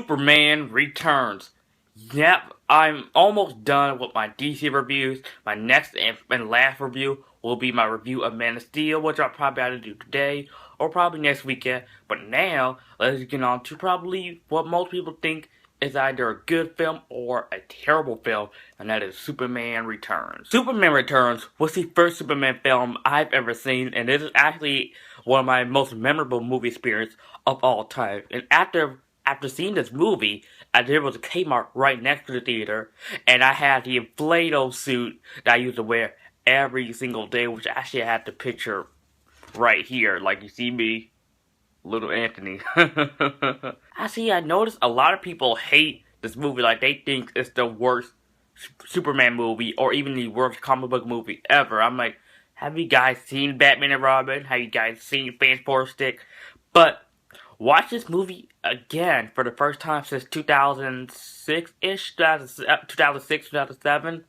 Superman Returns. Yep, I'm almost done with my DC reviews. My next and last review will be my review of Man of Steel, which I'll probably have to do today or probably next weekend. But now, let's get on to probably what most people think is either a good film or a terrible film, and that is Superman Returns. Superman Returns was the first Superman film I've ever seen, and this is actually one of my most memorable movie experiences of all time. And after seeing this movie, there was a Kmart right next to the theater, and I had the inflatable suit that I used to wear every single day, which actually I have the picture right here, like you see me, little Anthony. I noticed a lot of people hate this movie, like they think it's the worst Superman movie, or even the worst comic book movie ever. I'm like, have you guys seen Batman and Robin? Have you guys seen Fantastic? But watch this movie again for the first time since 2006-ish, 2006, 2007.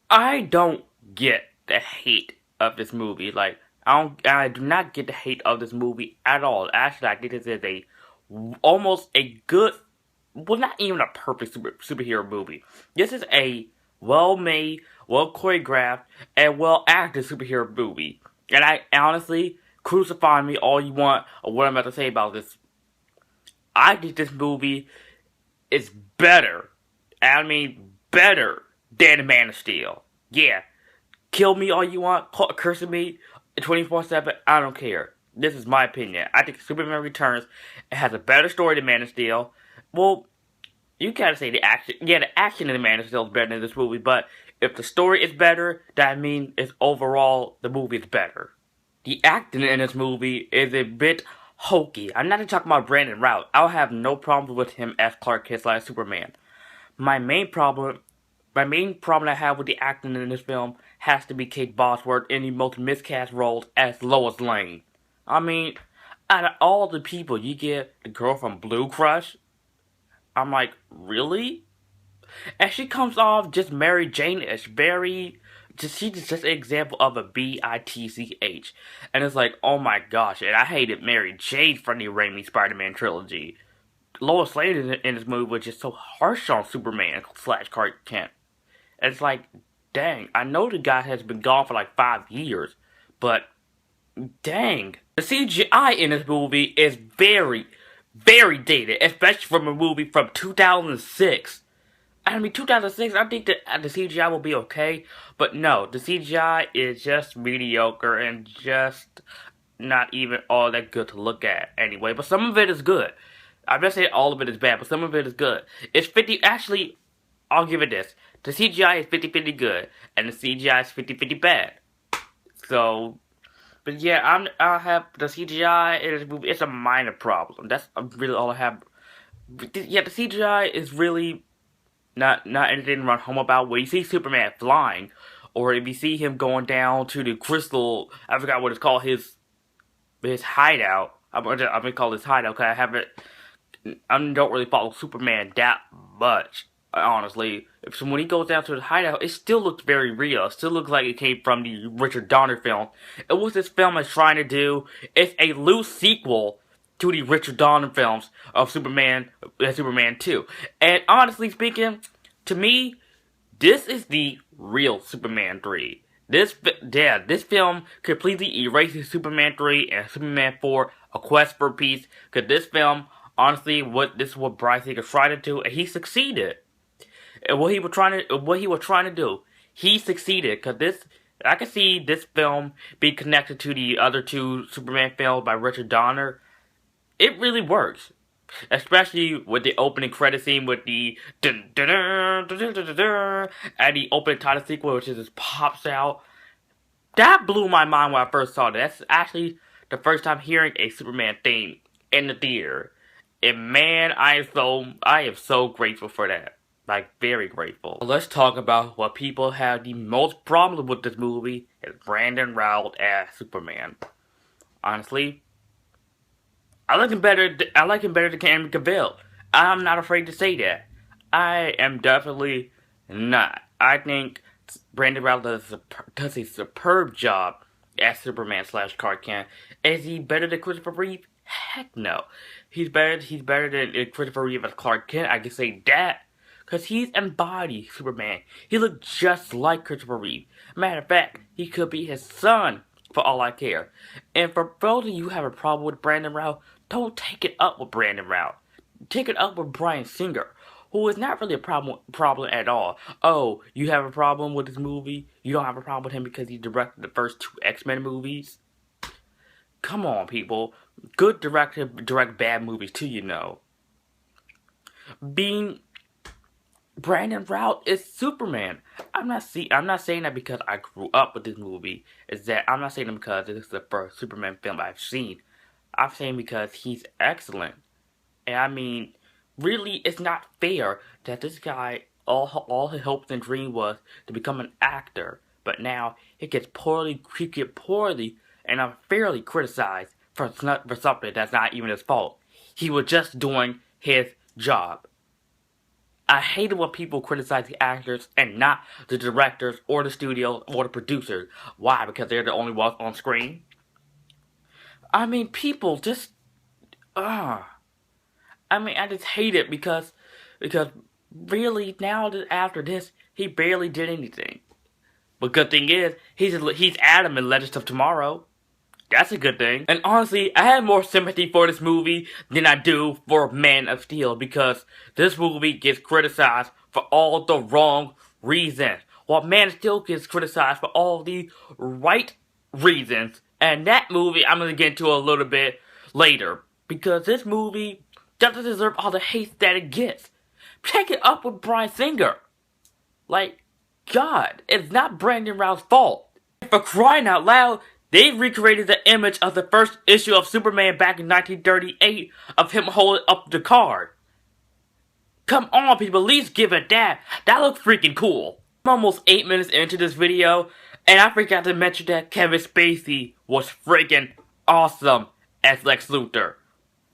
I don't get the hate of this movie. Like, I do not get the hate of this movie at all. Actually, I think this is almost a good, well, not even a perfect superhero movie. This is a well-made, well-choreographed, and well-acted superhero movie. And I honestly, crucify me all you want or what I'm about to say about this. I think this movie is better. I mean, better than Man of Steel. Yeah. Kill me all you want, curse me 24/7, I don't care. This is my opinion. I think Superman Returns has a better story than Man of Steel. Well, you gotta say the action. Yeah, the action in the Man of Steel is better than this movie, but if the story is better, that means it's overall the movie is better. The acting in this movie is a bit hokey. I'm not talking about Brandon Routh. I'll have no problem with him as Clark Kent / Superman. My main problem I have with the acting in this film has to be Kate Bosworth in the most miscast roles as Lois Lane. I mean, out of all the people, you get the girl from Blue Crush. I'm like, really? And she comes off just Mary Jane-ish, she's just an example of a bitch. And it's like, oh my gosh, and I hated Mary Jane from the Raimi Spider-Man trilogy. Lois Lane in this movie was just so harsh on Superman / Clark Kent. And it's like, dang, I know the guy has been gone for like 5 years, but dang. The CGI in this movie is very, very dated, especially from a movie from 2006. I mean, 2006, I think that the CGI will be okay, but no, the CGI is just mediocre and just not even all that good to look at anyway, but some of it is good. I'm not saying all of it is bad, but some of it is good. It's 50, actually, I'll give it this. The CGI is 50-50 good, and the CGI is 50-50 bad. So, but yeah, I'll have the CGI in this movie, it's a minor problem. That's really all I have. Yeah, the CGI is really not anything to run home about. When you see Superman flying, or if you see him going down to the crystal, I forgot what it's called, his hideout. I'm gonna call this hideout because I don't really follow Superman that much, honestly. So when he goes down to the hideout, it still looks very real. It still looks like it came from the Richard Donner film. And what this film is trying to do is a loose sequel to the Richard Donner films of Superman 2. And honestly speaking, to me, this is the real Superman 3. This film completely erases Superman 3 and Superman 4, A Quest for Peace, because this film, honestly, this is what Brian Singer tried to do, and he succeeded. And what he was trying to do, he succeeded. Because I can see this film be connected to the other two Superman films by Richard Donner. It really works, especially with the opening credit scene with the dun dun dun dun dun dun dun, and the opening title sequence, which just pops out. That blew my mind when I first saw it. That's actually the first time hearing a Superman theme in the theater. And man, I am so grateful for that. Like, very grateful. Let's talk about what people have the most problems with this movie is Brandon Routh as Superman. Honestly, I like him better than Henry Cavill. I'm not afraid to say that. I am definitely not. I think Brandon Routh does a superb job as Superman / Clark Kent. Is he better than Christopher Reeve? Heck no. He's better than Christopher Reeve as Clark Kent, I can say that. Because he's embodied Superman. He looked just like Christopher Reeve. Matter of fact, he could be his son, for all I care. And for those of you who have a problem with Brandon Routh, don't take it up with Brandon Routh. Take it up with Bryan Singer, who is not really a problem at all. Oh, you have a problem with this movie? You don't have a problem with him because he directed the first 2 X-Men movies? Come on, people. Good directors direct bad movies too, you know. Brandon Routh is Superman. I'm not saying that because I grew up with this movie. I'm not saying that because this is the first Superman film I've seen. I'm saying because he's excellent. And I mean, really, it's not fair that this guy, all his hopes and dream was to become an actor, but now he gets poorly and unfairly criticized for something that's not even his fault. He was just doing his job. I hate it when people criticize the actors and not the directors or the studios or the producers. Why? Because they're the only ones on screen? I mean, people just... I just hate it because really, now that after this, he barely did anything. But good thing is, he's Adam in Legends of Tomorrow. That's a good thing. And honestly, I have more sympathy for this movie than I do for Man of Steel because this movie gets criticized for all the wrong reasons, while Man of Steel gets criticized for all the right reasons. And that movie I'm going to get into a little bit later because this movie doesn't deserve all the hate that it gets. Take it up with Bryan Singer. Like, God, it's not Brandon Routh's fault. For crying out loud, they recreated the image of the first issue of Superman back in 1938 of him holding up the card. Come on, people, at least give it that. That looks freaking cool. I'm almost 8 minutes into this video, and I forgot to mention that Kevin Spacey was freaking awesome as Lex Luthor.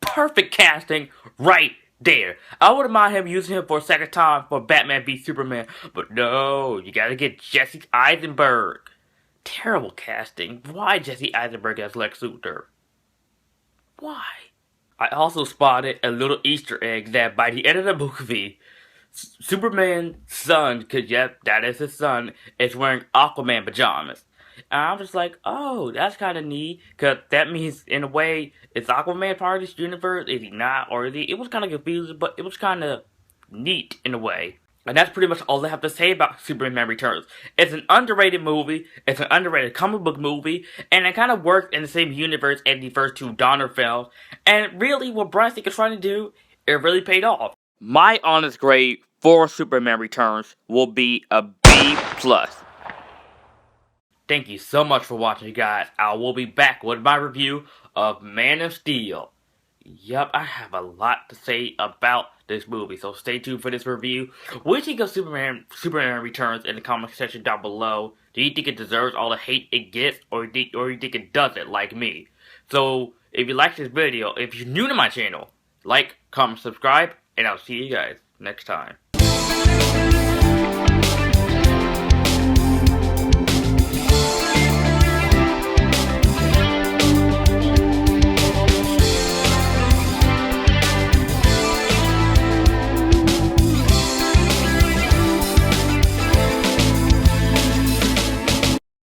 Perfect casting right there. I wouldn't mind him using him for a second time for Batman v Superman, but no, you gotta get Jesse Eisenberg. Terrible casting. Why Jesse Eisenberg as Lex Luthor? Why? I also spotted a little Easter egg that by the end of the movie, Superman's son, cause yep, that is his son, is wearing Aquaman pajamas. And I'm just like, oh, that's kind of neat, cause that means, in a way, is Aquaman part of this universe? Is he not? Or is he? It was kind of confusing, but it was kind of neat in a way. And that's pretty much all I have to say about Superman Returns. It's an underrated movie, it's an underrated comic book movie, and it kind of worked in the same universe as the first 2 Donner films. And really, what Bryan Singer is trying to do, it really paid off. My honest grade for Superman Returns will be a B+. Thank you so much for watching, guys. I will be back with my review of Man of Steel. Yup, I have a lot to say about this movie, so stay tuned for this review. What do you think of Superman Returns in the comment section down below? Do you think it deserves all the hate it gets, or you think it doesn't, like me? So, if you like this video, if you're new to my channel, like, comment, subscribe, and I'll see you guys next time.